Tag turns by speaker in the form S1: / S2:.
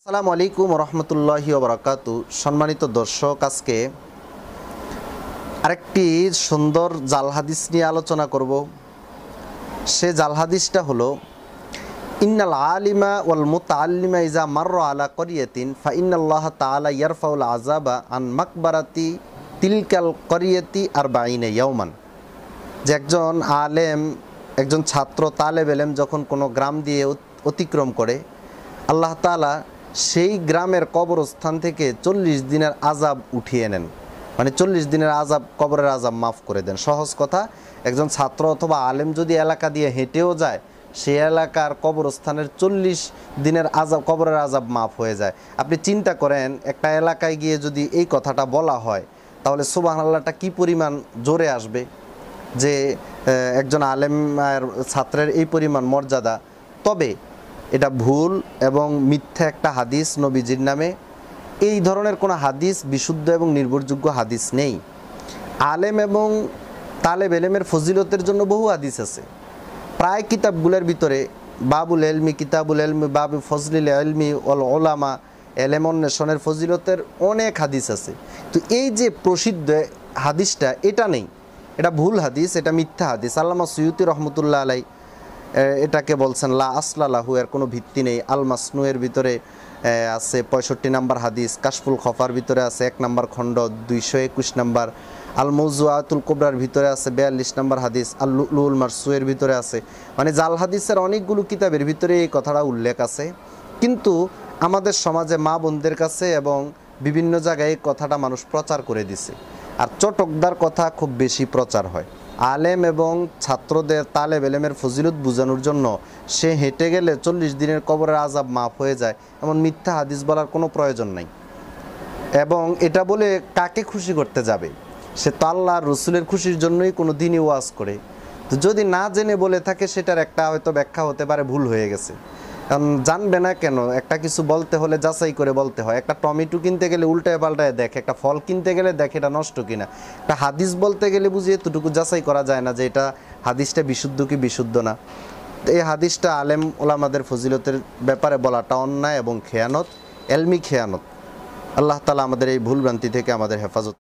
S1: আসসালামু আলাইকুম রহমতুল্লাহি ওবরাকাতু। সম্মানিত দর্শক, আজকে আরেকটি সুন্দর জাল হাদিস নিয়ে আলোচনা করব। সে জাল হাদিসটা হলো, ইন্নাল আলিমা ওয়াল মুতাআল্লিমা ইজা মাররা আলা ক্বরিয়াতিন ফা ইন্নাল্লাহ তাআলা ইয়ারফাউল আযাবা আন মাকবারাতি তিলকাল ক্বরিয়াতি 40 ইয়াওমান। যে একজন আলেম, একজন ছাত্র তালেব ইলম যখন কোনো গ্রাম দিয়ে অতিক্রম করে, আল্লাহ তাআলা সেই গ্রামের কবরস্থান থেকে 40 দিনের আযাব উঠিয়ে নেন। মানে 40 দিনের আযাব, কবরের আযাব মাফ করে দেন। সহজ কথা, একজন ছাত্র অথবা আলেম যদি এলাকা দিয়ে হেঁটেও যায়, সেই এলাকার কবরস্থানের 40 দিনের আযাব, কবরের আযাব মাফ হয়ে যায়। আপনি চিন্তা করেন, একটা এলাকায় গিয়ে যদি এই কথাটা বলা হয়, তাহলে সুবহানাল্লাহটা কি পরিমাণ জোরে আসবে, যে একজন আলেম ছাত্রের এই পরিমাণ মর্যাদা। তবে এটা ভুল এবং মিথ্যা একটা হাদিস নবীজির নামে। এই ধরনের কোনো হাদিস বিশুদ্ধ এবং নির্ভরযোগ্য হাদিস নেই। আলেম এবং তালেব এলেমের ফজিলতের জন্য বহু হাদিস আছে। প্রায় কিতাবগুলোর ভিতরে বাবুল এলমি, কিতাবুল এলমি, বাবু ফজলিল এলমি ওল ওলামা, এলেম অন্বেষণের ফজিলতের অনেক হাদিস আছে। তো এই যে প্রসিদ্ধ হাদিসটা, এটা নেই, এটা ভুল হাদিস, এটা মিথ্যা হাদিস। আল্লামা সুয়ুতি রহমতুল্লাহ আলাই এটাকে বলছেন লা আসলা লাহু, এর কোনো ভিত্তি নেই। আল মাসনুয়ের ভিতরে আছে 65 নম্বর হাদিস, কাশফুল খফার ভিতরে আছে 1 নম্বর খণ্ড 221 নম্বর, আল মৌজুআতুল কুবরার ভিতরে আছে 42 নম্বর হাদিস, আল লুল মারসুয়ের ভিতরে আছে। মানে জাল হাদিসের অনেকগুলো কিতাবের ভিতরে এই কথাটা উল্লেখ আছে। কিন্তু আমাদের সমাজে মা বোনদের কাছে এবং বিভিন্ন জায়গায় এই কথাটা মানুষ প্রচার করে দিছে। আর চটকদার কথা খুব বেশি প্রচার হয়। আলেম এবং ছাত্রদের তালেব এলেমের ফজিলত বোঝানোর জন্য সে হেঁটে গেলে 40 দিনের কবরের আযাব মাফ হয়ে যায়, এমন মিথ্যা হাদিস বলার কোনো প্রয়োজন নাই। এবং এটা বলে কাকে খুশি করতে যাবে? সে তো আল্লাহ রসুলের খুশির জন্যই কোনো দিনই ওয়াজ করে। তো যদি না জেনে বলে থাকে, সেটার একটা হয়তো ব্যাখ্যা হতে পারে ভুল হয়ে গেছে। কারণ জানবে না কেন? একটা কিছু বলতে হলে যাচাই করে বলতে হয়। একটা টমেটো কিনতে গেলে উল্টায় পাল্টায় দেখে, একটা ফল কিনতে গেলে দেখে এটা নষ্ট কিনা। একটা হাদিস বলতে গেলে বুঝি এতটুকু যাচাই করা যায় না যে এটা হাদিসটা বিশুদ্ধ কি বিশুদ্ধ না। এই হাদিসটা আলেম ওলামাদের ফজিলতের ব্যাপারে বলাটা অন্যায় এবং খেয়ানত, এলমি খেয়ানত। আল্লাহ তাআলা আমাদের এই ভুল ভ্রান্তি থেকে আমাদের হেফাজত